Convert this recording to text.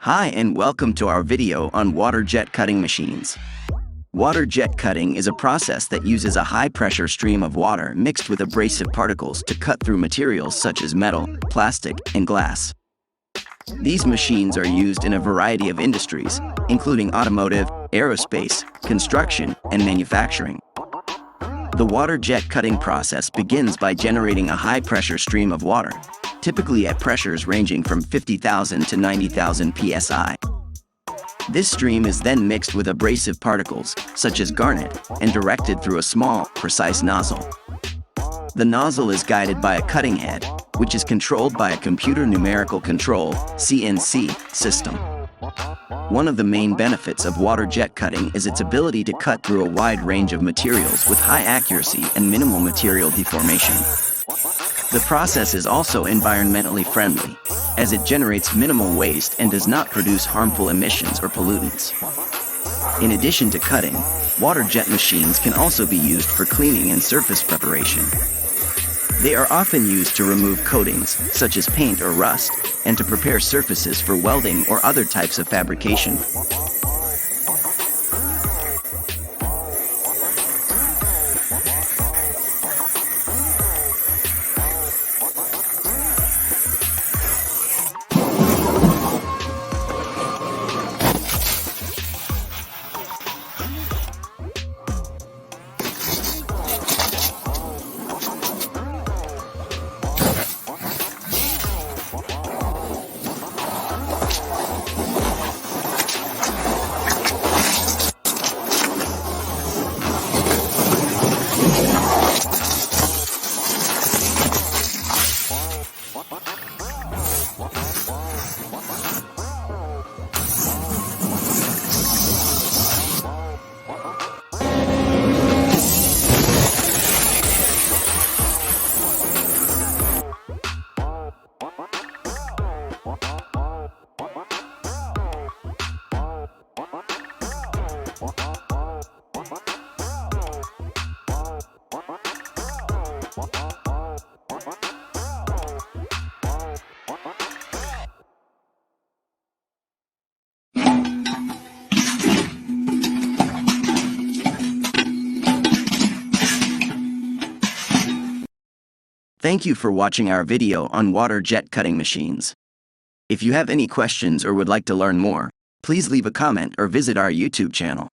Hi and welcome to our video on water jet cutting machines. Water jet cutting is a process that uses a high-pressure stream of water mixed with abrasive particles to cut through materials such as metal, plastic, and glass. These machines are used in a variety of industries, including automotive, aerospace, construction, and manufacturing. The water jet cutting process begins by generating a high-pressure stream of water, typically at pressures ranging from 50,000 to 90,000 psi. This stream is then mixed with abrasive particles, such as garnet, and directed through a small, precise nozzle. The nozzle is guided by a cutting head, which is controlled by a computer numerical control (CNC) system. One of the main benefits of water jet cutting is its ability to cut through a wide range of materials with high accuracy and minimal material deformation. The process is also environmentally friendly, as it generates minimal waste and does not produce harmful emissions or pollutants. In addition to cutting, water jet machines can also be used for cleaning and surface preparation. They are often used to remove coatings, such as paint or rust, and to prepare surfaces for welding or other types of fabrication. Thank you for watching our video on water jet cutting machines. If you have any questions or would like to learn more, please leave a comment or visit our YouTube channel.